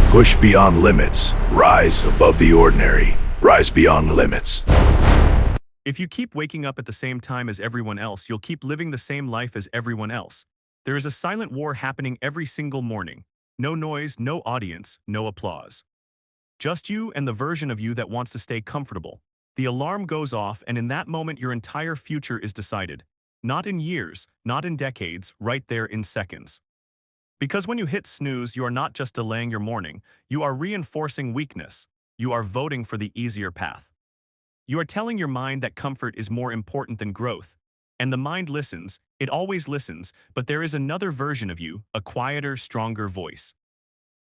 Push beyond limits. Rise above the ordinary. Rise beyond limits. If you keep waking up at the same time as everyone else, you'll keep living the same life as everyone else. There is a silent war happening every single morning. No noise, no audience, no applause. Just you and the version of you that wants to stay comfortable. The alarm goes off, and in that moment your entire future is decided. Not in years, not in decades, right there in seconds. Because when you hit snooze, you are not just delaying your morning, you are reinforcing weakness. You are voting for the easier path. You are telling your mind that comfort is more important than growth. And the mind listens, it always listens, but there is another version of you, a quieter, stronger voice.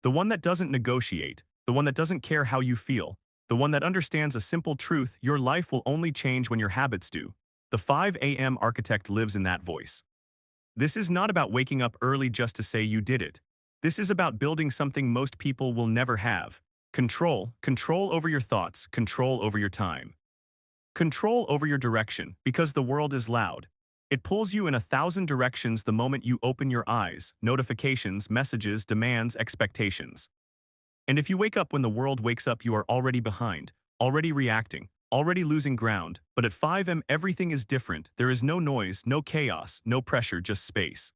The one that doesn't negotiate, the one that doesn't care how you feel, the one that understands a simple truth: your life will only change when your habits do. The 5 a.m. architect lives in that voice. This is not about waking up early just to say you did it. This is about building something most people will never have. Control over your thoughts, control over your time. Control over your direction, because the world is loud. It pulls you in 1,000 directions the moment you open your eyes: notifications, messages, demands, expectations. And if you wake up when the world wakes up, you are already behind, already reacting, already losing ground. But at 5 a.m. everything is different. There is no noise, no chaos, no pressure, just space.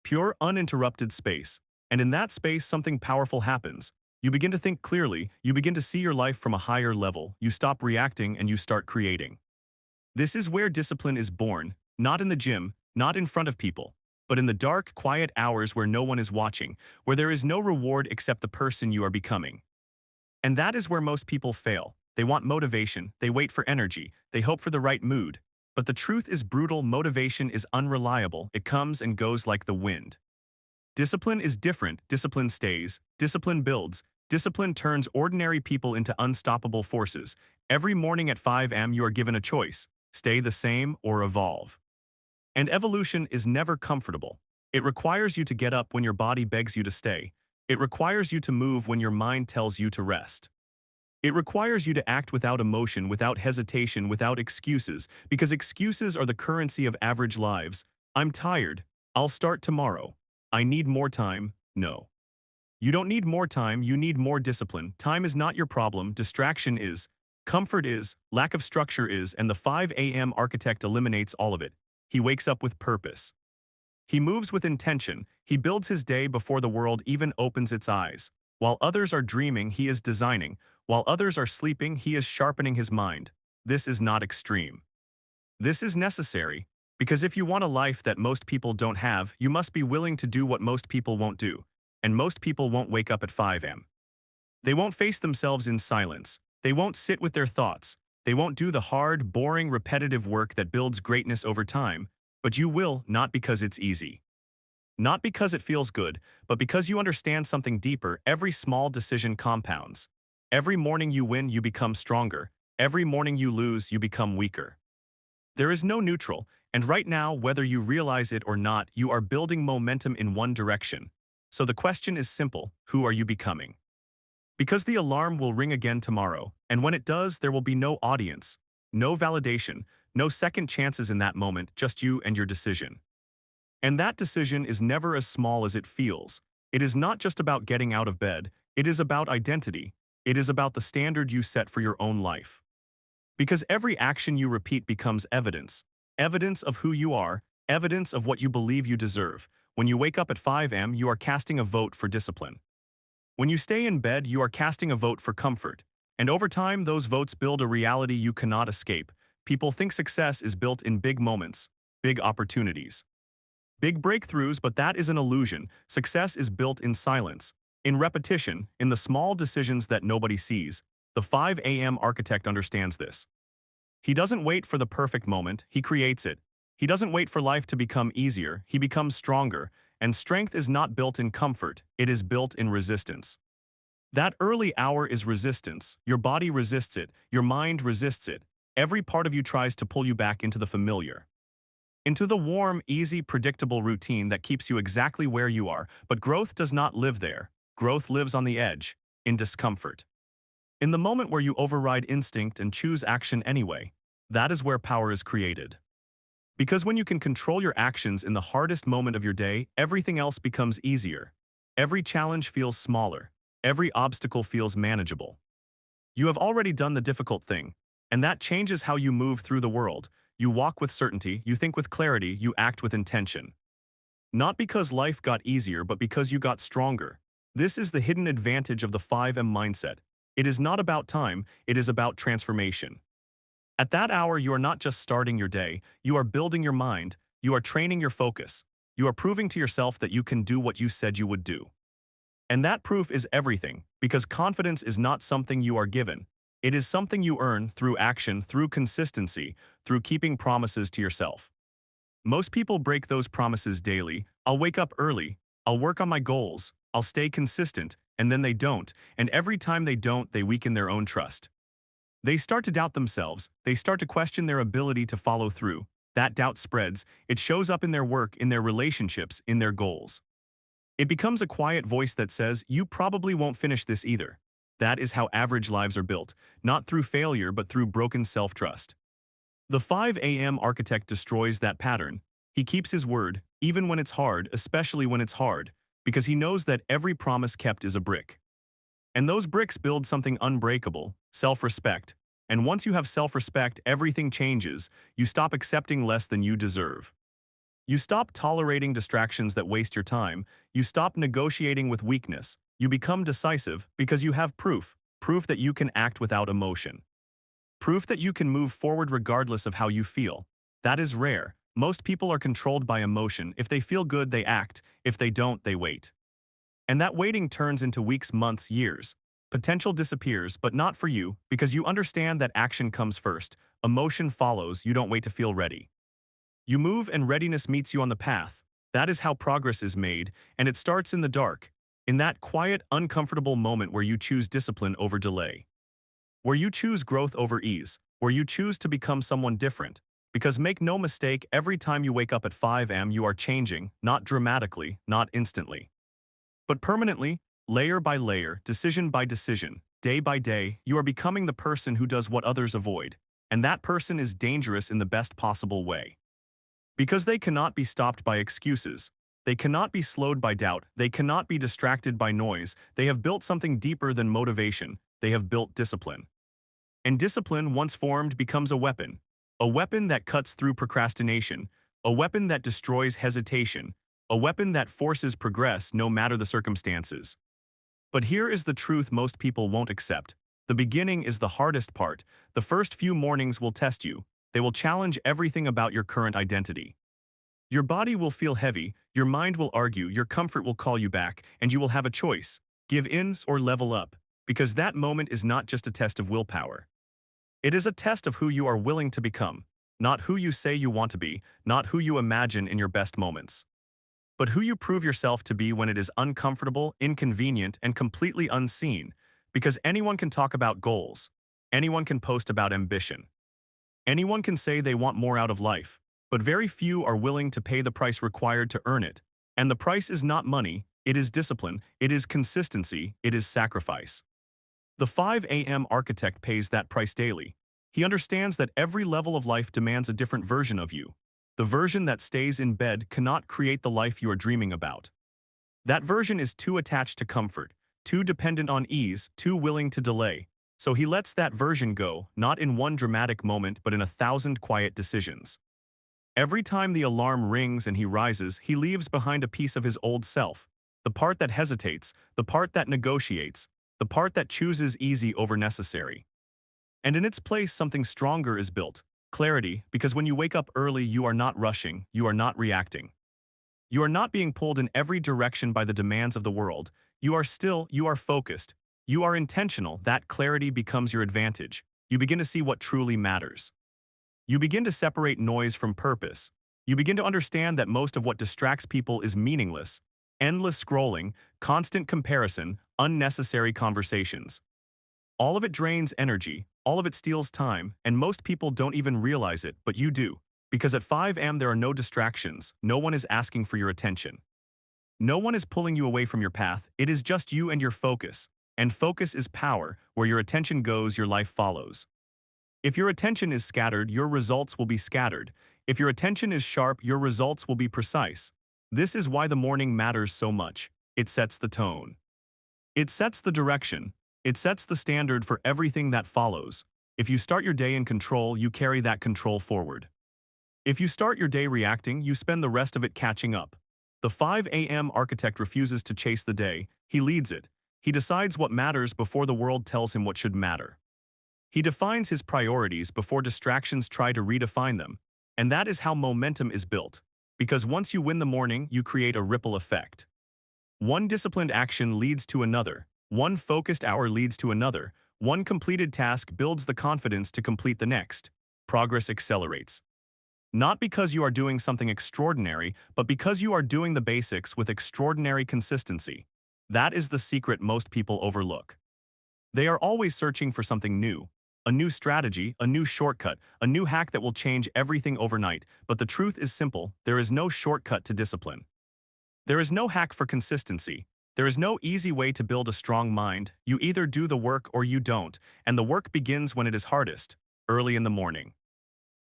Pure, uninterrupted space. And in that space, something powerful happens. You begin to think clearly, you begin to see your life from a higher level, you stop reacting and you start creating. This is where discipline is born, not in the gym, not in front of people, but in the dark, quiet hours where no one is watching, where there is no reward except the person you are becoming. And that is where most people fail. They want motivation, they wait for energy, they hope for the right mood. But the truth is brutal: motivation is unreliable, it comes and goes like the wind. Discipline is different. Discipline stays, discipline builds, discipline turns ordinary people into unstoppable forces. Every morning at 5 a.m. you are given a choice: stay the same or evolve. And evolution is never comfortable. It requires you to get up when your body begs you to stay. It requires you to move when your mind tells you to rest. It requires you to act without emotion, without hesitation, without excuses, because excuses are the currency of average lives. I'm tired. I'll start tomorrow. I need more time. No. You don't need more time, you need more discipline. Time is not your problem, distraction is. Comfort is, lack of structure is, and the 5 a.m. architect eliminates all of it. He wakes up with purpose. He moves with intention. He builds his day before the world even opens its eyes. While others are dreaming, he is designing. While others are sleeping, he is sharpening his mind. This is not extreme. This is necessary. Because if you want a life that most people don't have, you must be willing to do what most people won't do. And most people won't wake up at 5 a.m. They won't face themselves in silence. They won't sit with their thoughts. They won't do the hard, boring, repetitive work that builds greatness over time. But you will, not because it's easy. Not because it feels good, but because you understand something deeper. Every small decision compounds. Every morning you win, you become stronger. Every morning you lose, you become weaker. There is no neutral, and right now, whether you realize it or not, you are building momentum in one direction. So the question is simple: who are you becoming? Because the alarm will ring again tomorrow, and when it does, there will be no audience, no validation, no second chances in that moment, just you and your decision. And that decision is never as small as it feels. It is not just about getting out of bed, it is about identity. It is about the standard you set for your own life. Because every action you repeat becomes evidence. Evidence of who you are, evidence of what you believe you deserve. When you wake up at 5 a.m., you are casting a vote for discipline. When you stay in bed, you are casting a vote for comfort. And over time, those votes build a reality you cannot escape. People think success is built in big moments, big opportunities, big breakthroughs, but that is an illusion. Success is built in silence, in repetition, in the small decisions that nobody sees. The 5 a.m. architect understands this. He doesn't wait for the perfect moment, he creates it. He doesn't wait for life to become easier, he becomes stronger. And strength is not built in comfort, it is built in resistance. That early hour is resistance. Your body resists it, your mind resists it. Every part of you tries to pull you back into the familiar. Into the warm, easy, predictable routine that keeps you exactly where you are. But growth does not live there. Growth lives on the edge, in discomfort. In the moment where you override instinct and choose action anyway, that is where power is created. Because when you can control your actions in the hardest moment of your day, everything else becomes easier. Every challenge feels smaller. Every obstacle feels manageable. You have already done the difficult thing, and that changes how you move through the world. You walk with certainty, you think with clarity, you act with intention. Not because life got easier, but because you got stronger. This is the hidden advantage of the 5M mindset. It is not about time, it is about transformation. At that hour, you are not just starting your day, you are building your mind, you are training your focus, you are proving to yourself that you can do what you said you would do. And that proof is everything, because confidence is not something you are given. It is something you earn through action, through consistency, through keeping promises to yourself. Most people break those promises daily. I'll wake up early, I'll work on my goals, I'll stay consistent, and then they don't, and every time they don't, they weaken their own trust. They start to doubt themselves, they start to question their ability to follow through. That doubt spreads, it shows up in their work, in their relationships, in their goals. It becomes a quiet voice that says, you probably won't finish this either. That is how average lives are built, not through failure but through broken self-trust. The 5 a.m. architect destroys that pattern. He keeps his word, even when it's hard, especially when it's hard, because he knows that every promise kept is a brick. And those bricks build something unbreakable, self-respect. And once you have self-respect, everything changes. You stop accepting less than you deserve. You stop tolerating distractions that waste your time. You stop negotiating with weakness. You become decisive because you have proof. Proof that you can act without emotion. Proof that you can move forward regardless of how you feel. That is rare. Most people are controlled by emotion. If they feel good, they act. If they don't, they wait. And that waiting turns into weeks, months, years. Potential disappears, but not for you, because you understand that action comes first. Emotion follows. You don't wait to feel ready. You move and readiness meets you on the path. That is how progress is made, and it starts in the dark, in that quiet, uncomfortable moment where you choose discipline over delay, where you choose growth over ease, where you choose to become someone different. Because make no mistake, every time you wake up at 5 a.m. you are changing, not dramatically, not instantly, but permanently, layer by layer, decision by decision, day by day, you are becoming the person who does what others avoid. And that person is dangerous in the best possible way. Because they cannot be stopped by excuses. They cannot be slowed by doubt. They cannot be distracted by noise. They have built something deeper than motivation. They have built discipline. And discipline, once formed, becomes a weapon. A weapon that cuts through procrastination. A weapon that destroys hesitation. A weapon that forces progress no matter the circumstances. But here is the truth most people won't accept. The beginning is the hardest part. The first few mornings will test you. They will challenge everything about your current identity. Your body will feel heavy, your mind will argue, your comfort will call you back, and you will have a choice: give in or level up. Because that moment is not just a test of willpower. It is a test of who you are willing to become. Not who you say you want to be, not who you imagine in your best moments, but who you prove yourself to be when it is uncomfortable, inconvenient, and completely unseen. Because anyone can talk about goals. Anyone can post about ambition. Anyone can say they want more out of life, but very few are willing to pay the price required to earn it. And the price is not money, it is discipline, it is consistency, it is sacrifice. The 5 a.m. architect pays that price daily. He understands that every level of life demands a different version of you. The version that stays in bed cannot create the life you are dreaming about. That version is too attached to comfort, too dependent on ease, too willing to delay. So he lets that version go, not in one dramatic moment but in 1,000 quiet decisions. Every time the alarm rings and he rises, he leaves behind a piece of his old self. The part that hesitates, the part that negotiates, the part that chooses easy over necessary. And in its place, something stronger is built: clarity, because when you wake up early, you are not rushing, you are not reacting. You are not being pulled in every direction by the demands of the world. You are still, you are focused. You are intentional. That clarity becomes your advantage. You begin to see what truly matters. You begin to separate noise from purpose. You begin to understand that most of what distracts people is meaningless. Endless scrolling, constant comparison, unnecessary conversations. All of it drains energy, all of it steals time, and most people don't even realize it, but you do. Because at 5 a.m. there are no distractions, no one is asking for your attention. No one is pulling you away from your path, it is just you and your focus. And focus is power. Where your attention goes, your life follows. If your attention is scattered, your results will be scattered. If your attention is sharp, your results will be precise. This is why the morning matters so much. It sets the tone. It sets the direction. It sets the standard for everything that follows. If you start your day in control, you carry that control forward. If you start your day reacting, you spend the rest of it catching up. The 5 a.m. architect refuses to chase the day, he leads it. He decides what matters before the world tells him what should matter. He defines his priorities before distractions try to redefine them. And that is how momentum is built. Because once you win the morning, you create a ripple effect. One disciplined action leads to another. One focused hour leads to another. One completed task builds the confidence to complete the next. Progress accelerates. Not because you are doing something extraordinary, but because you are doing the basics with extraordinary consistency. That is the secret most people overlook. They are always searching for something new. A new strategy, a new shortcut, a new hack that will change everything overnight. But the truth is simple, there is no shortcut to discipline. There is no hack for consistency. There is no easy way to build a strong mind. You either do the work or you don't, and the work begins when it is hardest, early in the morning.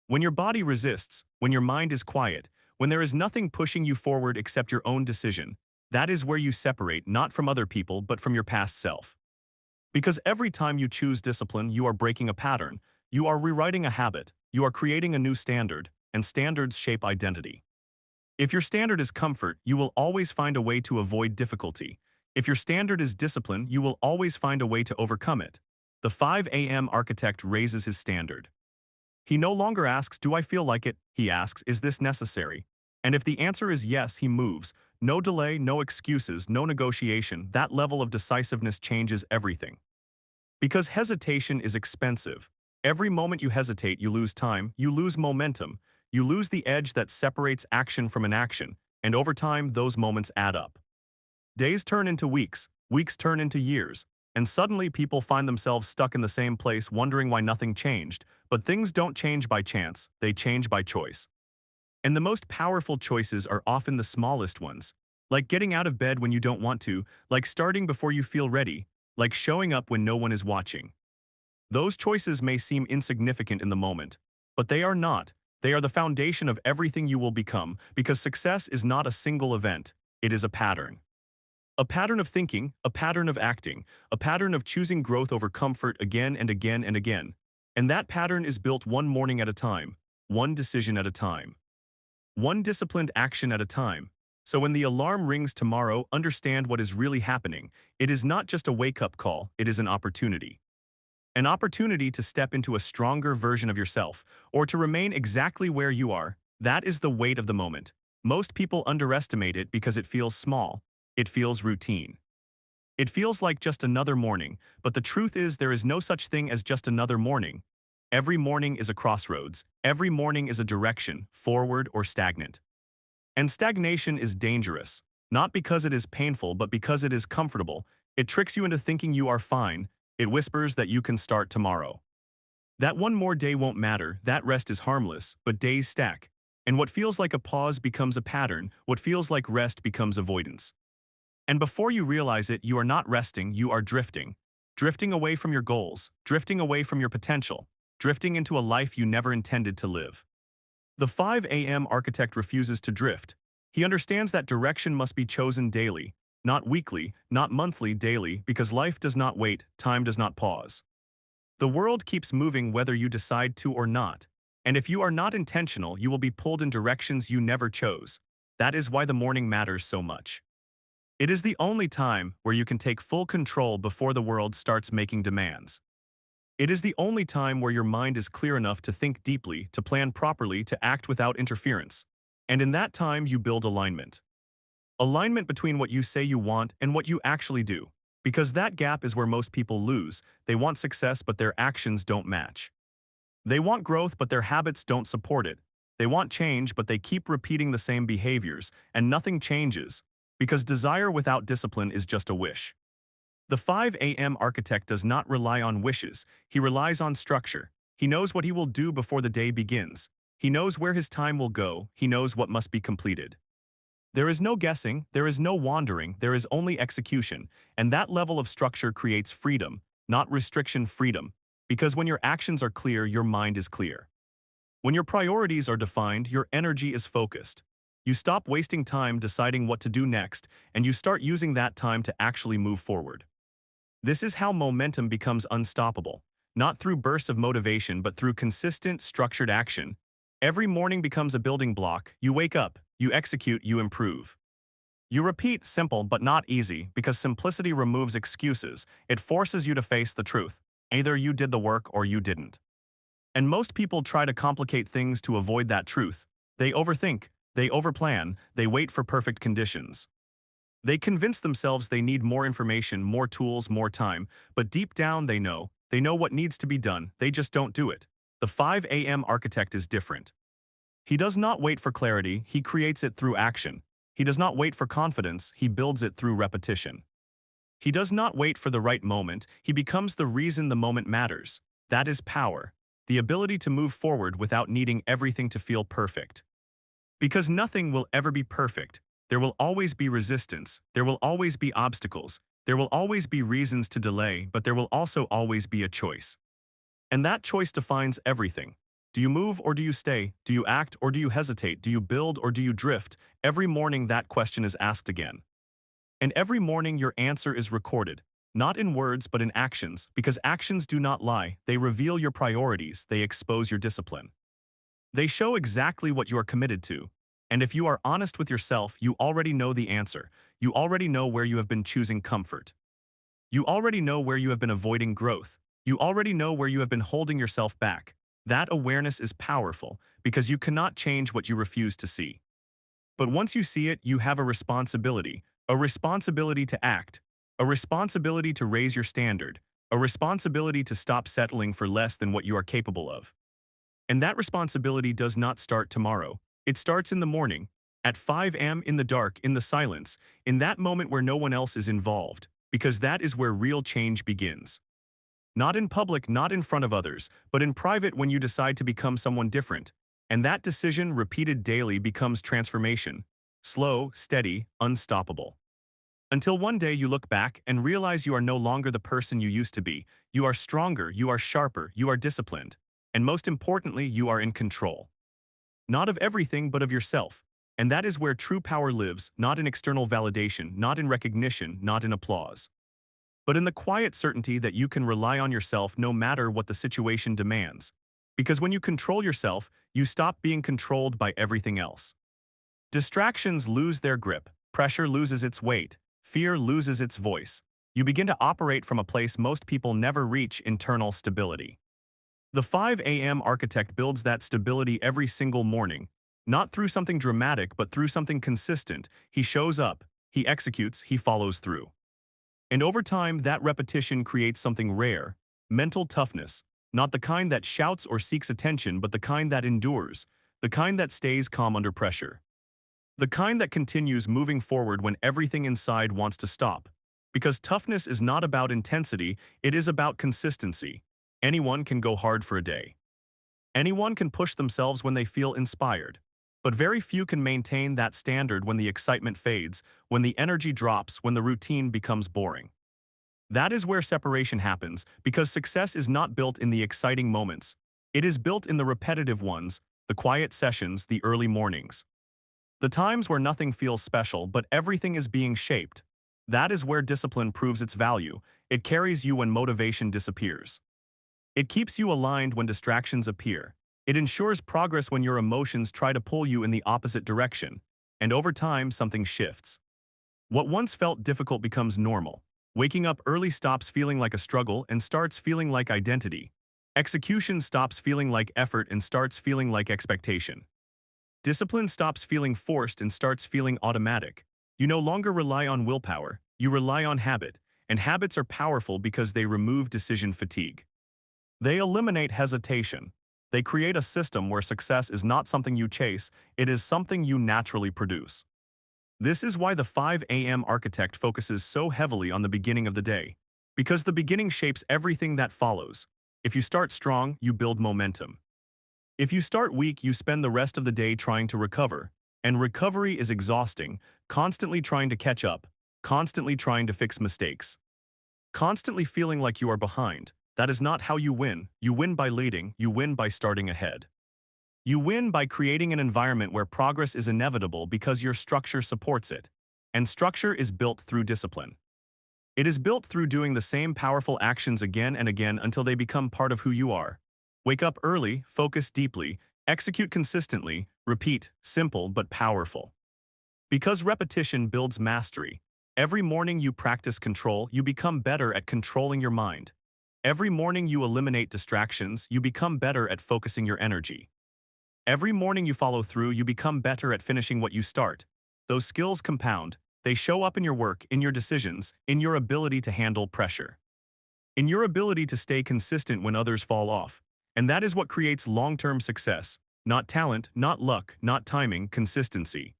When your body resists, when your mind is quiet, when there is nothing pushing you forward except your own decision, that is where you separate not from other people but from your past self. Because every time you choose discipline, you are breaking a pattern, you are rewriting a habit, you are creating a new standard, and standards shape identity. If your standard is comfort, you will always find a way to avoid difficulty. If your standard is discipline, you will always find a way to overcome it. The 5 a.m. architect raises his standard. He no longer asks, do I feel like it? He asks, is this necessary? And if the answer is yes, he moves. No delay, no excuses, no negotiation. That level of decisiveness changes everything. Because hesitation is expensive. Every moment you hesitate, you lose time, you lose momentum, you lose the edge that separates action from inaction, and over time, those moments add up. Days turn into weeks, weeks turn into years, and suddenly people find themselves stuck in the same place wondering why nothing changed. But things don't change by chance, they change by choice. And the most powerful choices are often the smallest ones. Like getting out of bed when you don't want to, like starting before you feel ready, like showing up when no one is watching. Those choices may seem insignificant in the moment, but they are not. They are the foundation of everything you will become, because success is not a single event, it is a pattern. A pattern of thinking, a pattern of acting, a pattern of choosing growth over comfort again and again and again. And that pattern is built one morning at a time, one decision at a time, one disciplined action at a time. So when the alarm rings tomorrow, understand what is really happening. It is not just a wake-up call, it is an opportunity. An opportunity to step into a stronger version of yourself, or to remain exactly where you are. That is the weight of the moment. Most people underestimate it because it feels small. It feels routine. It feels like just another morning, but the truth is there is no such thing as just another morning. Every morning is a crossroads. Every morning is a direction, forward or stagnant. And stagnation is dangerous, not because it is painful, but because it is comfortable. It tricks you into thinking you are fine. It whispers that you can start tomorrow. That one more day won't matter, that rest is harmless, but days stack. And what feels like a pause becomes a pattern, what feels like rest becomes avoidance. And before you realize it, you are not resting, you are drifting. Drifting away from your goals, drifting away from your potential, drifting into a life you never intended to live. The 5 a.m. architect refuses to drift. He understands that direction must be chosen daily, not weekly, not monthly, daily, because life does not wait, time does not pause. The world keeps moving whether you decide to or not. And if you are not intentional, you will be pulled in directions you never chose. That is why the morning matters so much. It is the only time where you can take full control before the world starts making demands. It is the only time where your mind is clear enough to think deeply, to plan properly, to act without interference. And in that time, you build alignment. Alignment between what you say you want and what you actually do. Because that gap is where most people lose. They want success, but their actions don't match. They want growth, but their habits don't support it. They want change, but they keep repeating the same behaviors, and nothing changes. Because desire without discipline is just a wish. The 5 a.m. architect does not rely on wishes, he relies on structure. He knows what he will do before the day begins. He knows where his time will go, he knows what must be completed. There is no guessing, there is no wandering, there is only execution, and that level of structure creates freedom, not restriction, freedom. Because when your actions are clear, your mind is clear. When your priorities are defined, your energy is focused. You stop wasting time deciding what to do next, and you start using that time to actually move forward. This is how momentum becomes unstoppable, not through bursts of motivation but through consistent, structured action. Every morning becomes a building block. You wake up, you execute, you improve. You repeat simple but not easy because simplicity removes excuses. It forces you to face the truth. Either you did the work or you didn't. And most people try to complicate things to avoid that truth. They overthink, they overplan, they wait for perfect conditions. They convince themselves they need more information, more tools, more time, but deep down they know what needs to be done, they just don't do it. The 5 a.m. architect is different. He does not wait for clarity, he creates it through action. He does not wait for confidence, he builds it through repetition. He does not wait for the right moment, he becomes the reason the moment matters. That is power. The ability to move forward without needing everything to feel perfect. Because nothing will ever be perfect. There will always be resistance, there will always be obstacles, there will always be reasons to delay, but there will also always be a choice. And that choice defines everything. Do you move or do you stay? Do you act or do you hesitate? Do you build or do you drift? Every morning that question is asked again. And every morning your answer is recorded, not in words but in actions, because actions do not lie, they reveal your priorities, they expose your discipline. They show exactly what you are committed to. And if you are honest with yourself, you already know the answer. You already know where you have been choosing comfort. You already know where you have been avoiding growth. You already know where you have been holding yourself back. That awareness is powerful because you cannot change what you refuse to see. But once you see it, you have a responsibility to act, a responsibility to raise your standard, a responsibility to stop settling for less than what you are capable of. And that responsibility does not start tomorrow. It starts in the morning, at 5 a.m. in the dark, in the silence, in that moment where no one else is involved, because that is where real change begins. Not in public, not in front of others, but in private when you decide to become someone different. And that decision, repeated daily, becomes transformation. Slow, steady, unstoppable. Until one day you look back and realize you are no longer the person you used to be. You are stronger, you are sharper, you are disciplined. And most importantly, you are in control. Not of everything, but of yourself. And that is where true power lives, not in external validation, not in recognition, not in applause, but in the quiet certainty that you can rely on yourself no matter what the situation demands. Because when you control yourself, you stop being controlled by everything else. Distractions lose their grip, pressure loses its weight, fear loses its voice. You begin to operate from a place most people never reach: internal stability. The 5 a.m. architect builds that stability every single morning, not through something dramatic but through something consistent. He shows up, he executes, he follows through. And over time, that repetition creates something rare: mental toughness, not the kind that shouts or seeks attention, but the kind that endures, the kind that stays calm under pressure, the kind that continues moving forward when everything inside wants to stop. Because toughness is not about intensity, it is about consistency. Anyone can go hard for a day. Anyone can push themselves when they feel inspired. But very few can maintain that standard when the excitement fades, when the energy drops, when the routine becomes boring. That is where separation happens, because success is not built in the exciting moments. It is built in the repetitive ones, the quiet sessions, the early mornings. The times where nothing feels special, but everything is being shaped. That is where discipline proves its value. It carries you when motivation disappears. It keeps you aligned when distractions appear. It ensures progress when your emotions try to pull you in the opposite direction. And over time, something shifts. What once felt difficult becomes normal. Waking up early stops feeling like a struggle and starts feeling like identity. Execution stops feeling like effort and starts feeling like expectation. Discipline stops feeling forced and starts feeling automatic. You no longer rely on willpower, you rely on habit. And habits are powerful because they remove decision fatigue. They eliminate hesitation. They create a system where success is not something you chase, it is something you naturally produce. This is why the 5 a.m. architect focuses so heavily on the beginning of the day. Because the beginning shapes everything that follows. If you start strong, you build momentum. If you start weak, you spend the rest of the day trying to recover. And recovery is exhausting, constantly trying to catch up, constantly trying to fix mistakes, constantly feeling like you are behind. That is not how you win. You win by leading, you win by starting ahead. You win by creating an environment where progress is inevitable because your structure supports it. And structure is built through discipline. It is built through doing the same powerful actions again and again until they become part of who you are. Wake up early, focus deeply, execute consistently, repeat, simple but powerful. Because repetition builds mastery. Every morning you practice control, you become better at controlling your mind. Every morning you eliminate distractions, you become better at focusing your energy. Every morning you follow through, you become better at finishing what you start. Those skills compound. They show up in your work, in your decisions, in your ability to handle pressure, in your ability to stay consistent when others fall off. And that is what creates long-term success. Not talent, not luck, not timing, consistency.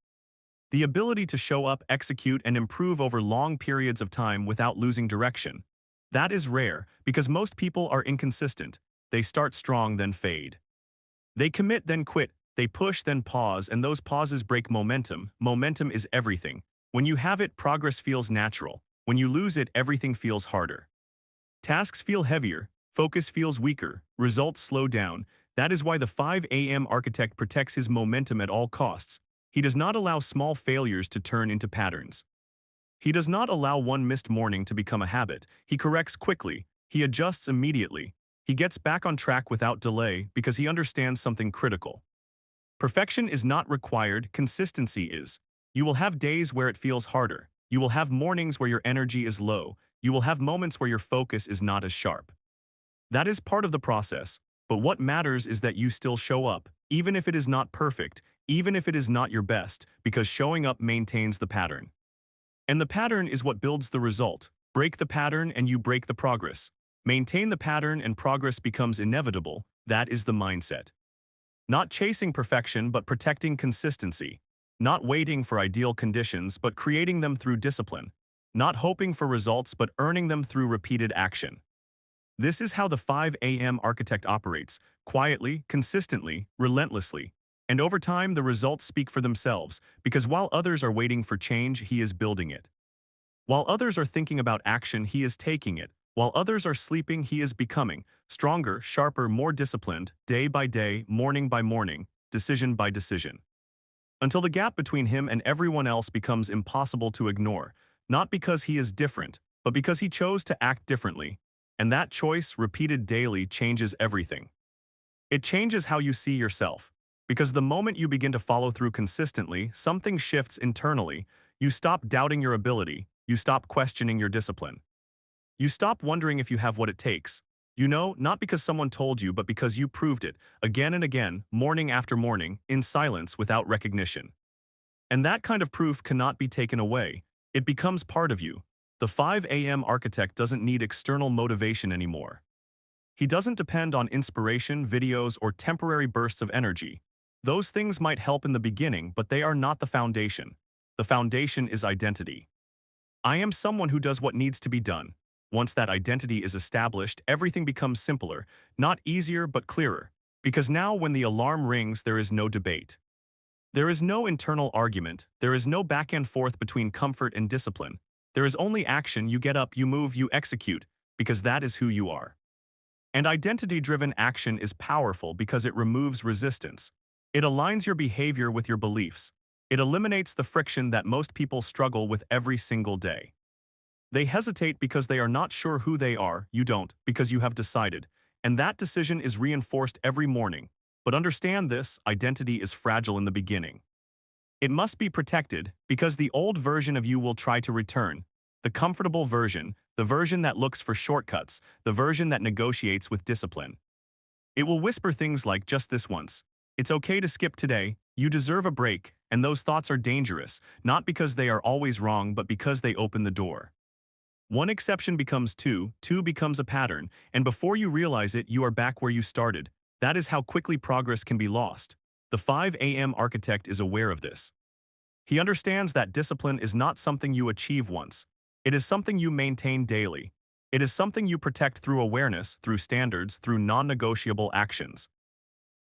The ability to show up, execute, and improve over long periods of time without losing direction. That is rare, because most people are inconsistent. They start strong, then fade. They commit, then quit. They push, then pause, and those pauses break momentum. Momentum is everything. When you have it, progress feels natural. When you lose it, everything feels harder. Tasks feel heavier, focus feels weaker, results slow down. That is why the 5 a.m. architect protects his momentum at all costs. He does not allow small failures to turn into patterns. He does not allow one missed morning to become a habit. He corrects quickly. He adjusts immediately. He gets back on track without delay because he understands something critical. Perfection is not required, consistency is. You will have days where it feels harder. You will have mornings where your energy is low. You will have moments where your focus is not as sharp. That is part of the process, but what matters is that you still show up, even if it is not perfect, even if it is not your best, because showing up maintains the pattern. And the pattern is what builds the result. Break the pattern and you break the progress. Maintain the pattern and progress becomes inevitable. That is the mindset. Not chasing perfection but protecting consistency. Not waiting for ideal conditions but creating them through discipline. Not hoping for results but earning them through repeated action. This is how the 5 a.m. architect operates, quietly, consistently, relentlessly. And over time, the results speak for themselves, because while others are waiting for change, he is building it. While others are thinking about action, he is taking it. While others are sleeping, he is becoming stronger, sharper, more disciplined, day by day, morning by morning, decision by decision. Until the gap between him and everyone else becomes impossible to ignore, not because he is different, but because he chose to act differently. And that choice, repeated daily, changes everything. It changes how you see yourself. Because the moment you begin to follow through consistently, something shifts internally. You stop doubting your ability. You stop questioning your discipline. You stop wondering if you have what it takes. You know, not because someone told you, but because you proved it, again and again, morning after morning, in silence, without recognition. And that kind of proof cannot be taken away. It becomes part of you. The 5 a.m. architect doesn't need external motivation anymore. He doesn't depend on inspiration, videos, or temporary bursts of energy. Those things might help in the beginning, but they are not the foundation. The foundation is identity. I am someone who does what needs to be done. Once that identity is established, everything becomes simpler, not easier but clearer. Because now when the alarm rings, there is no debate. There is no internal argument. There is no back and forth between comfort and discipline. There is only action. You get up, you move, you execute, because that is who you are. And identity-driven action is powerful because it removes resistance. It aligns your behavior with your beliefs. It eliminates the friction that most people struggle with every single day. They hesitate because they are not sure who they are. You don't, because you have decided. And that decision is reinforced every morning. But understand this, identity is fragile in the beginning. It must be protected because the old version of you will try to return. The comfortable version, the version that looks for shortcuts, the version that negotiates with discipline. It will whisper things like just this once. It's okay to skip today, you deserve a break, and those thoughts are dangerous, not because they are always wrong but because they open the door. One exception becomes two, two becomes a pattern, and before you realize it, you are back where you started. That is how quickly progress can be lost. The 5 a.m. architect is aware of this. He understands that discipline is not something you achieve once. It is something you maintain daily. It is something you protect through awareness, through standards, through non-negotiable actions.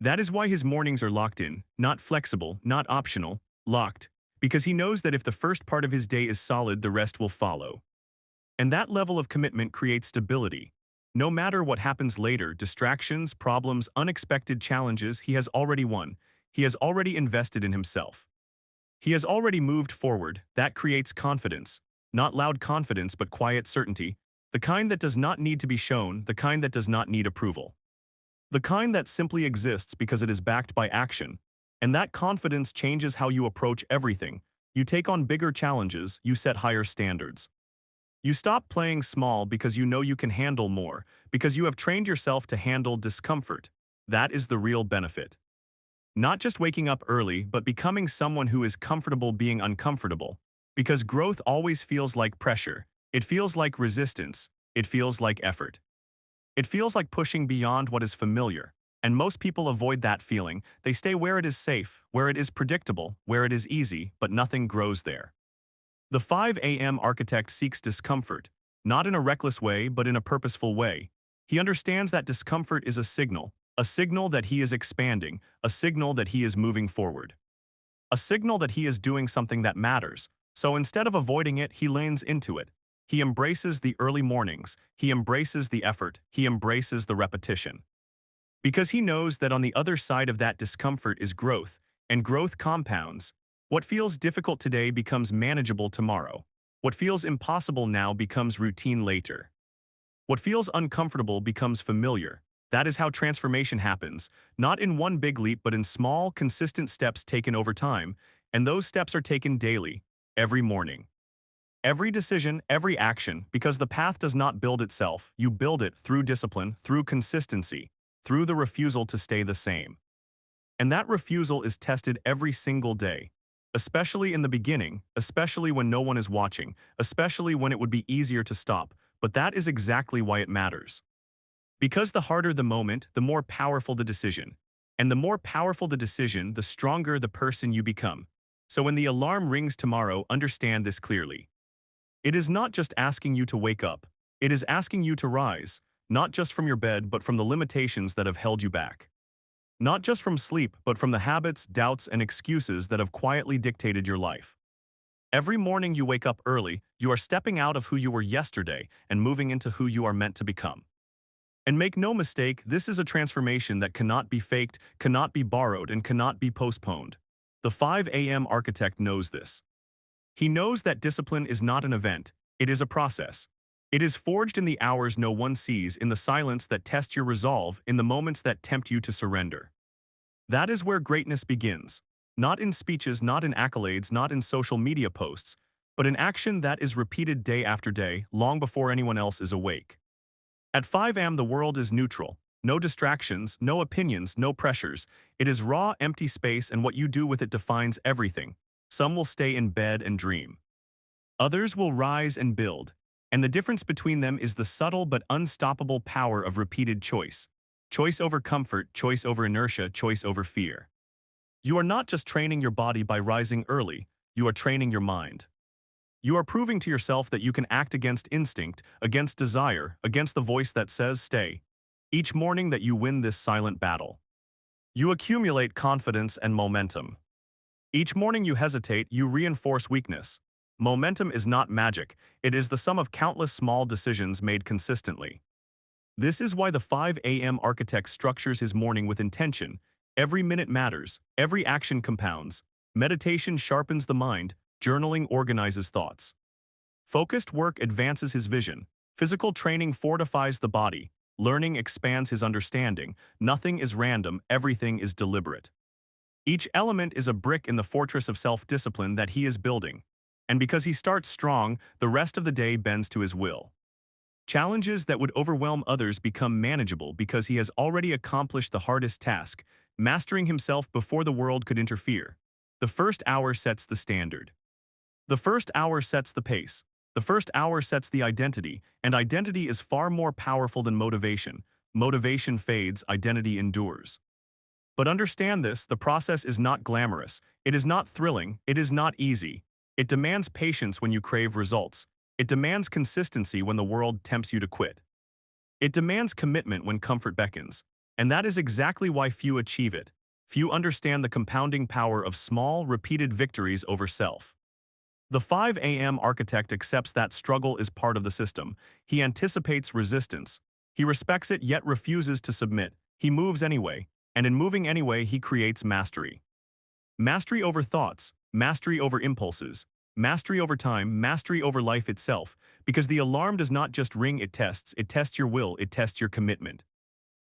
That is why his mornings are locked in, not flexible, not optional, locked, because he knows that if the first part of his day is solid, the rest will follow. And that level of commitment creates stability. No matter what happens later, distractions, problems, unexpected challenges, he has already won. He has already invested in himself. He has already moved forward. That creates confidence. Not loud confidence but quiet certainty, the kind that does not need to be shown, the kind that does not need approval. The kind that simply exists because it is backed by action. And that confidence changes how you approach everything. You take on bigger challenges, you set higher standards. You stop playing small because you know you can handle more, because you have trained yourself to handle discomfort. That is the real benefit. Not just waking up early, but becoming someone who is comfortable being uncomfortable. Because growth always feels like pressure. It feels like resistance. It feels like effort. It feels like pushing beyond what is familiar. And most people avoid that feeling. They stay where it is safe, where it is predictable, where it is easy, but nothing grows there. The 5 a.m. architect seeks discomfort, not in a reckless way, but in a purposeful way. He understands that discomfort is a signal that he is expanding, a signal that he is moving forward, a signal that he is doing something that matters. So instead of avoiding it, he leans into it. He embraces the early mornings, he embraces the effort, he embraces the repetition. Because he knows that on the other side of that discomfort is growth, and growth compounds. What feels difficult today becomes manageable tomorrow. What feels impossible now becomes routine later. What feels uncomfortable becomes familiar. That is how transformation happens, not in one big leap but in small, consistent steps taken over time, and those steps are taken daily, every morning. Every decision, every action, because the path does not build itself, you build it through discipline, through consistency, through the refusal to stay the same. And that refusal is tested every single day, especially in the beginning, especially when no one is watching, especially when it would be easier to stop, but that is exactly why it matters. Because the harder the moment, the more powerful the decision. And the more powerful the decision, the stronger the person you become. So when the alarm rings tomorrow, understand this clearly. It is not just asking you to wake up. It is asking you to rise, not just from your bed, but from the limitations that have held you back. Not just from sleep, but from the habits, doubts, and excuses that have quietly dictated your life. Every morning you wake up early, you are stepping out of who you were yesterday and moving into who you are meant to become. And make no mistake, this is a transformation that cannot be faked, cannot be borrowed, and cannot be postponed. The 5 a.m. architect knows this. He knows that discipline is not an event, it is a process. It is forged in the hours no one sees, in the silence that tests your resolve, in the moments that tempt you to surrender. That is where greatness begins. Not in speeches, not in accolades, not in social media posts, but in action that is repeated day after day, long before anyone else is awake. At 5 a.m. the world is neutral. No distractions, no opinions, no pressures. It is raw, empty space, and what you do with it defines everything. Some will stay in bed and dream. Others will rise and build. And the difference between them is the subtle but unstoppable power of repeated choice. Choice over comfort, choice over inertia, choice over fear. You are not just training your body by rising early, you are training your mind. You are proving to yourself that you can act against instinct, against desire, against the voice that says stay. Each morning that you win this silent battle, you accumulate confidence and momentum. Each morning you hesitate, you reinforce weakness. Momentum is not magic, it is the sum of countless small decisions made consistently. This is why the 5 a.m. architect structures his morning with intention. Every minute matters, every action compounds. Meditation sharpens the mind, journaling organizes thoughts. Focused work advances his vision. Physical training fortifies the body. Learning expands his understanding. Nothing is random, everything is deliberate. Each element is a brick in the fortress of self-discipline that he is building. And because he starts strong, the rest of the day bends to his will. Challenges that would overwhelm others become manageable because he has already accomplished the hardest task, mastering himself before the world could interfere. The first hour sets the standard. The first hour sets the pace. The first hour sets the identity, and identity is far more powerful than motivation. Motivation fades, identity endures. But understand this, the process is not glamorous. It is not thrilling. It is not easy. It demands patience when you crave results. It demands consistency when the world tempts you to quit. It demands commitment when comfort beckons. And that is exactly why few achieve it. Few understand the compounding power of small, repeated victories over self. The 5 a.m. architect accepts that struggle is part of the system. He anticipates resistance. He respects it yet refuses to submit. He moves anyway, and in moving anyway he creates mastery. Mastery over thoughts, mastery over impulses, mastery over time, mastery over life itself, because the alarm does not just ring, it tests your will, it tests your commitment.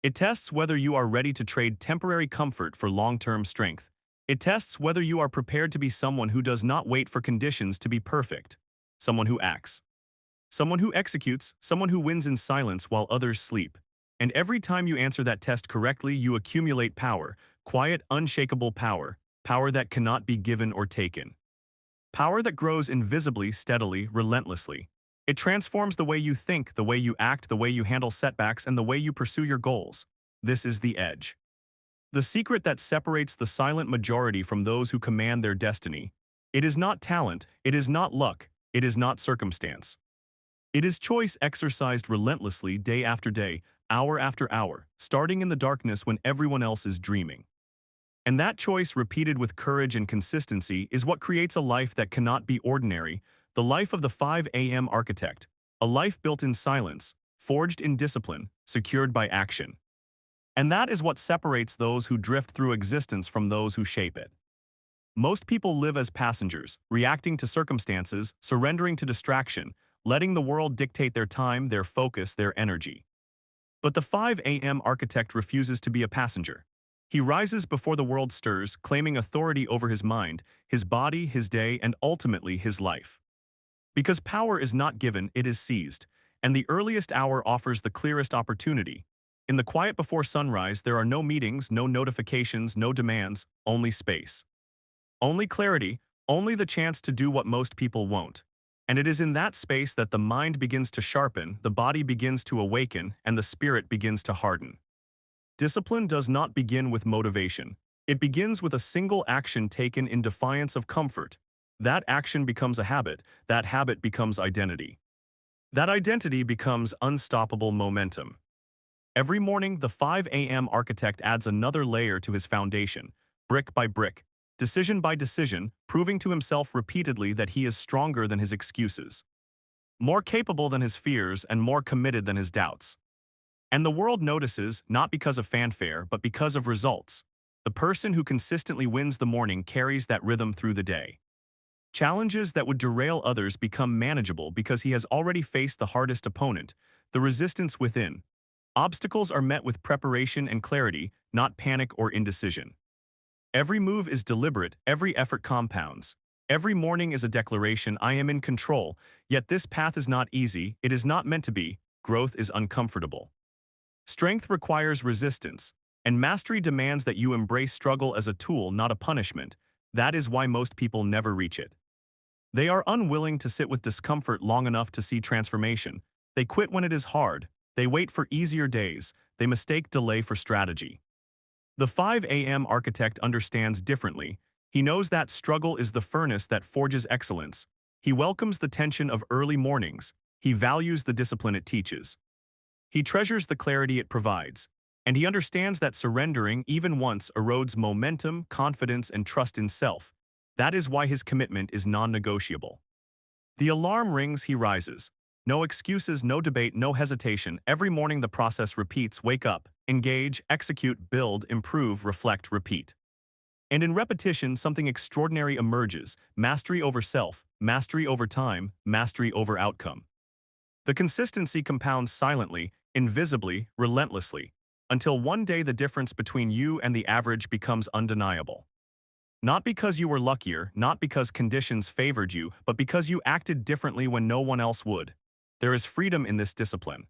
It tests whether you are ready to trade temporary comfort for long-term strength. It tests whether you are prepared to be someone who does not wait for conditions to be perfect, someone who acts, someone who executes, someone who wins in silence while others sleep. And every time you answer that test correctly, you accumulate power, quiet, unshakable power, power that cannot be given or taken. Power that grows invisibly, steadily, relentlessly. It transforms the way you think, the way you act, the way you handle setbacks, and the way you pursue your goals. This is the edge. The secret that separates the silent majority from those who command their destiny. It is not talent, it is not luck, it is not circumstance. It is choice exercised relentlessly day after day, hour after hour, starting in the darkness when everyone else is dreaming. And that choice, repeated with courage and consistency, is what creates a life that cannot be ordinary, the life of the 5 a.m. architect, a life built in silence, forged in discipline, secured by action. And that is what separates those who drift through existence from those who shape it. Most people live as passengers, reacting to circumstances, surrendering to distraction, letting the world dictate their time, their focus, their energy. But the 5 a.m. architect refuses to be a passenger. He rises before the world stirs, claiming authority over his mind, his body, his day, and ultimately his life. Because power is not given, it is seized, and the earliest hour offers the clearest opportunity. In the quiet before sunrise, there are no meetings, no notifications, no demands, only space. Only clarity, only the chance to do what most people won't. And it is in that space that the mind begins to sharpen, the body begins to awaken, and the spirit begins to harden. Discipline does not begin with motivation. It begins with a single action taken in defiance of comfort. That action becomes a habit. That habit becomes identity. That identity becomes unstoppable momentum. Every morning, the 5 a.m. architect adds another layer to his foundation, brick by brick, decision by decision, proving to himself repeatedly that he is stronger than his excuses, more capable than his fears, and more committed than his doubts. And the world notices, not because of fanfare, but because of results. The person who consistently wins the morning carries that rhythm through the day. Challenges that would derail others become manageable because he has already faced the hardest opponent, the resistance within. Obstacles are met with preparation and clarity, not panic or indecision. Every move is deliberate, every effort compounds. Every morning is a declaration, I am in control, yet this path is not easy, it is not meant to be, growth is uncomfortable. Strength requires resistance, and mastery demands that you embrace struggle as a tool, not a punishment. That is why most people never reach it. They are unwilling to sit with discomfort long enough to see transformation. They quit when it is hard. They wait for easier days. They mistake delay for strategy. The 5 a.m. architect understands differently. He knows that struggle is the furnace that forges excellence. He welcomes the tension of early mornings. He values the discipline it teaches. He treasures the clarity it provides, and he understands that surrendering, even once, erodes momentum, confidence, and trust in self. That is why his commitment is non-negotiable. The alarm rings, he rises. No excuses, no debate, no hesitation. Every morning the process repeats, wake up, engage, execute, build, improve, reflect, repeat. And in repetition, something extraordinary emerges, mastery over self, mastery over time, mastery over outcome. The consistency compounds silently, invisibly, relentlessly, until one day the difference between you and the average becomes undeniable. Not because you were luckier, not because conditions favored you, but because you acted differently when no one else would. There is freedom in this discipline.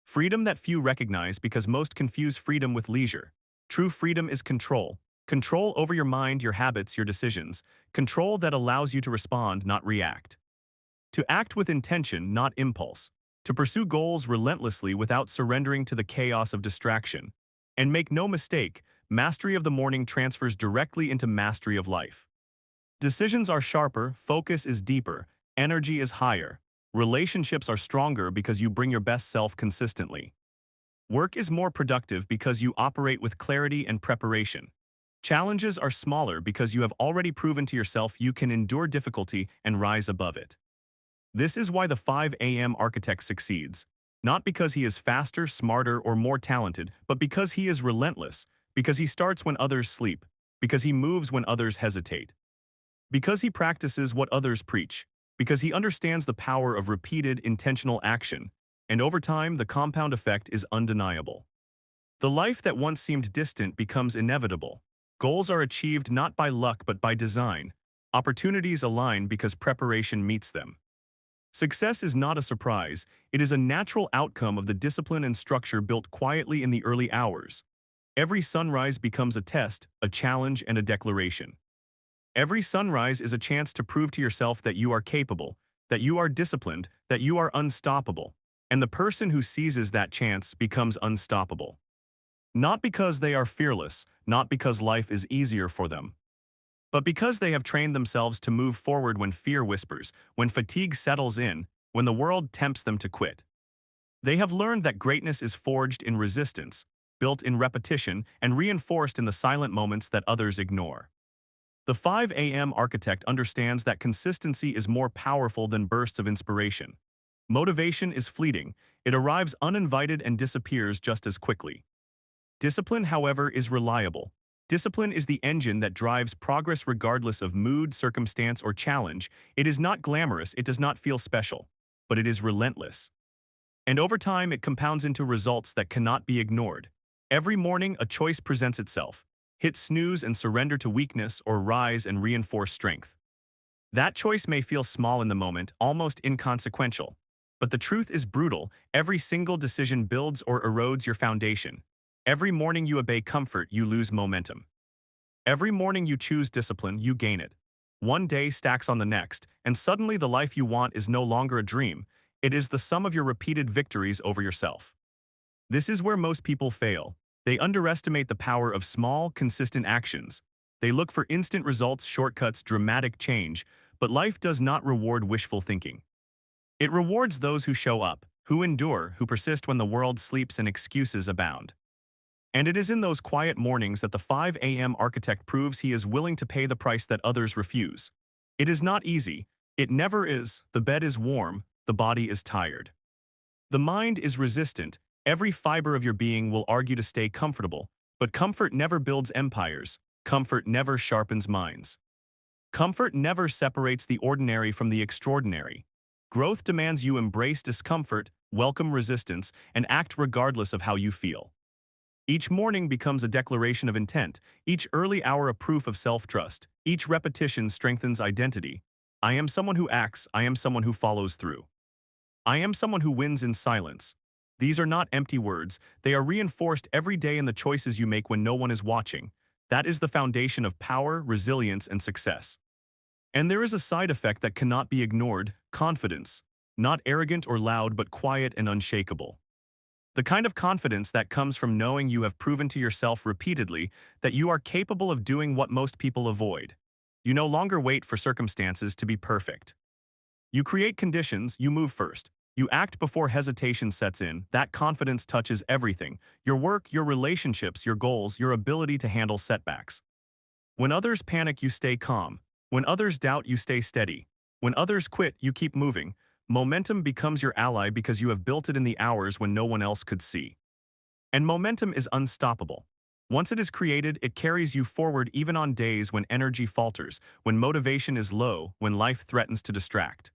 Freedom that few recognize because most confuse freedom with leisure. True freedom is control. Control over your mind, your habits, your decisions. Control that allows you to respond, not react. To act with intention, not impulse. To pursue goals relentlessly without surrendering to the chaos of distraction. And make no mistake, mastery of the morning transfers directly into mastery of life. Decisions are sharper, focus is deeper, energy is higher. Relationships are stronger because you bring your best self consistently. Work is more productive because you operate with clarity and preparation. Challenges are smaller because you have already proven to yourself you can endure difficulty and rise above it. This is why the 5 a.m. architect succeeds. Not because he is faster, smarter, or more talented, but because he is relentless, because he starts when others sleep, because he moves when others hesitate. Because he practices what others preach, because he understands the power of repeated, intentional action, and over time, the compound effect is undeniable. The life that once seemed distant becomes inevitable. Goals are achieved not by luck but by design. Opportunities align because preparation meets them. Success is not a surprise, it is a natural outcome of the discipline and structure built quietly in the early hours. Every sunrise becomes a test, a challenge, and a declaration. Every sunrise is a chance to prove to yourself that you are capable, that you are disciplined, that you are unstoppable. And the person who seizes that chance becomes unstoppable. Not because they are fearless, not because life is easier for them, but because they have trained themselves to move forward when fear whispers, when fatigue settles in, when the world tempts them to quit. They have learned that greatness is forged in resistance, built in repetition, and reinforced in the silent moments that others ignore. The 5 a.m. architect understands that consistency is more powerful than bursts of inspiration. Motivation is fleeting, it arrives uninvited and disappears just as quickly. Discipline, however, is reliable. Discipline is the engine that drives progress regardless of mood, circumstance, or challenge. It is not glamorous, it does not feel special, but it is relentless. And over time, it compounds into results that cannot be ignored. Every morning, a choice presents itself. Hit snooze and surrender to weakness, or rise and reinforce strength. That choice may feel small in the moment, almost inconsequential. But the truth is brutal. Every single decision builds or erodes your foundation. Every morning you obey comfort, you lose momentum. Every morning you choose discipline, you gain it. One day stacks on the next, and suddenly the life you want is no longer a dream. It is the sum of your repeated victories over yourself. This is where most people fail. They underestimate the power of small, consistent actions. They look for instant results, shortcuts, dramatic change, but life does not reward wishful thinking. It rewards those who show up, who endure, who persist when the world sleeps and excuses abound. And it is in those quiet mornings that the 5 a.m. architect proves he is willing to pay the price that others refuse. It is not easy. It never is. The bed is warm. The body is tired. The mind is resistant. Every fiber of your being will argue to stay comfortable. But comfort never builds empires. Comfort never sharpens minds. Comfort never separates the ordinary from the extraordinary. Growth demands you embrace discomfort, welcome resistance, and act regardless of how you feel. Each morning becomes a declaration of intent, each early hour a proof of self-trust, each repetition strengthens identity. I am someone who acts, I am someone who follows through. I am someone who wins in silence. These are not empty words, they are reinforced every day in the choices you make when no one is watching. That is the foundation of power, resilience, and success. And there is a side effect that cannot be ignored: confidence. Not arrogant or loud, but quiet and unshakable. The kind of confidence that comes from knowing you have proven to yourself repeatedly that you are capable of doing what most people avoid. You no longer wait for circumstances to be perfect. You create conditions, you move first. You act before hesitation sets in. That confidence touches everything: your work, your relationships, your goals, your ability to handle setbacks. When others panic, you stay calm. When others doubt, you stay steady. When others quit, you keep moving. Momentum becomes your ally because you have built it in the hours when no one else could see. And momentum is unstoppable. Once it is created, it carries you forward even on days when energy falters, when motivation is low, when life threatens to distract.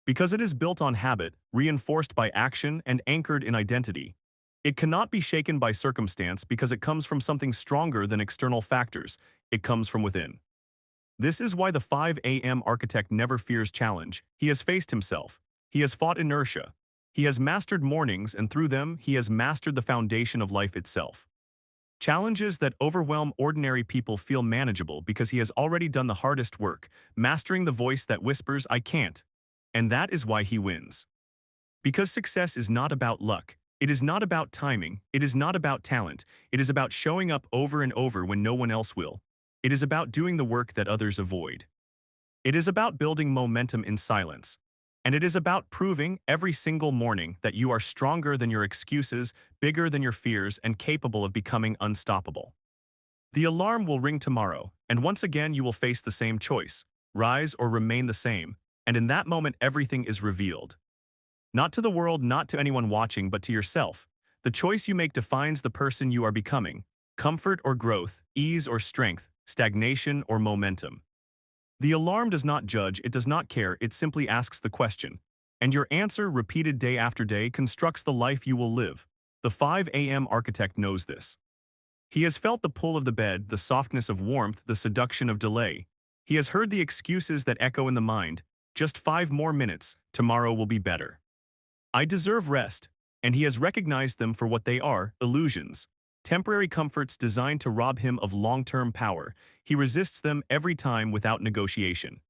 Because it is built on habit, reinforced by action, and anchored in identity. It cannot be shaken by circumstance because it comes from something stronger than external factors. It comes from within. This is why the 5 a.m. architect never fears challenge. He has faced himself. He has fought inertia. He has mastered mornings, and through them, he has mastered the foundation of life itself. Challenges that overwhelm ordinary people feel manageable because he has already done the hardest work, mastering the voice that whispers, "I can't." And that is why he wins. Because success is not about luck. It is not about timing. It is not about talent. It is about showing up over and over when no one else will. It is about doing the work that others avoid. It is about building momentum in silence. And it is about proving every single morning that you are stronger than your excuses, bigger than your fears, and capable of becoming unstoppable. The alarm will ring tomorrow, and once again you will face the same choice: rise or remain the same, and in that moment everything is revealed. Not to the world, not to anyone watching, but to yourself. The choice you make defines the person you are becoming: comfort or growth, ease or strength, stagnation or momentum. The alarm does not judge, it does not care, it simply asks the question. And your answer, repeated day after day, constructs the life you will live. The 5 a.m. architect knows this. He has felt the pull of the bed, the softness of warmth, the seduction of delay. He has heard the excuses that echo in the mind. Just 5 more minutes, tomorrow will be better. I deserve rest, and he has recognized them for what they are, illusions. Temporary comforts designed to rob him of long-term power. He resists them every time without negotiation.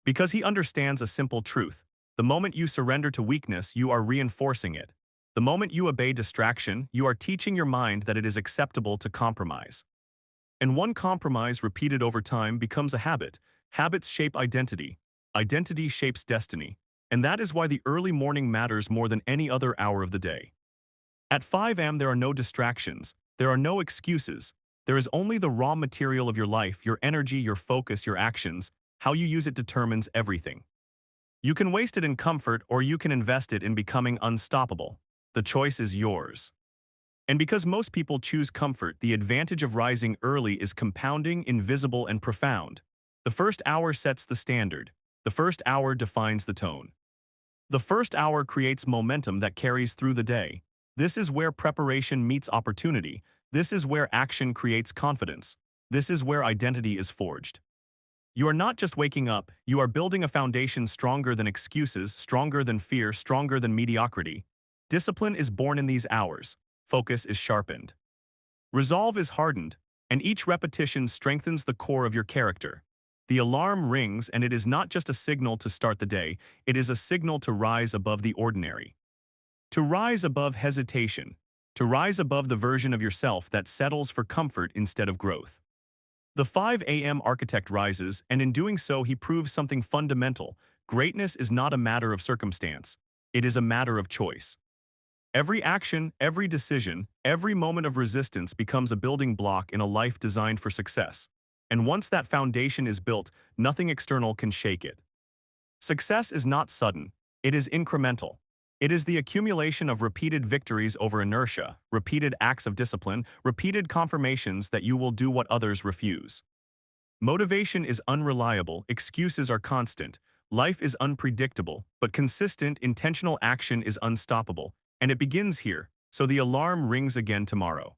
Because he understands a simple truth. The moment you surrender to weakness, you are reinforcing it. The moment you obey distraction, you are teaching your mind that it is acceptable to compromise. And one compromise repeated over time becomes a habit. Habits shape identity. Identity shapes destiny. And that is why the early morning matters more than any other hour of the day. At 5 a.m. there are no distractions. There are no excuses. There is only the raw material of your life, your energy, your focus, your actions. How you use it determines everything. You can waste it in comfort or you can invest it in becoming unstoppable. The choice is yours. And because most people choose comfort, the advantage of rising early is compounding, invisible, and profound. The first hour sets the standard. The first hour defines the tone. The first hour creates momentum that carries through the day. This is where preparation meets opportunity. This is where action creates confidence. This is where identity is forged. You are not just waking up, you are building a foundation stronger than excuses, stronger than fear, stronger than mediocrity. Discipline is born in these hours. Focus is sharpened. Resolve is hardened, and each repetition strengthens the core of your character. The alarm rings, and it is not just a signal to start the day, it is a signal to rise above the ordinary. To rise above hesitation. To rise above the version of yourself that settles for comfort instead of growth. The 5 a.m. architect rises, and in doing so he proves something fundamental. Greatness is not a matter of circumstance. It is a matter of choice. Every action, every decision, every moment of resistance becomes a building block in a life designed for success. And once that foundation is built, nothing external can shake it. Success is not sudden. It is incremental. It is the accumulation of repeated victories over inertia, repeated acts of discipline, repeated confirmations that you will do what others refuse. Motivation is unreliable, excuses are constant, life is unpredictable, but consistent, intentional action is unstoppable. And it begins here, so the alarm rings again tomorrow.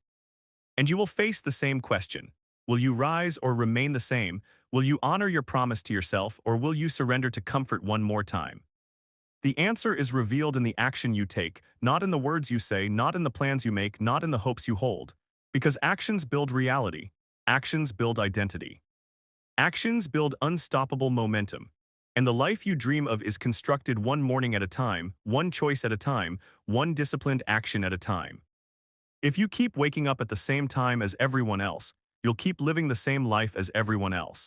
And you will face the same question. Will you rise or remain the same? Will you honor your promise to yourself, or will you surrender to comfort one more time? The answer is revealed in the action you take, not in the words you say, not in the plans you make, not in the hopes you hold. Because actions build reality. Actions build identity. Actions build unstoppable momentum. And the life you dream of is constructed one morning at a time, one choice at a time, one disciplined action at a time. If you keep waking up at the same time as everyone else, you'll keep living the same life as everyone else.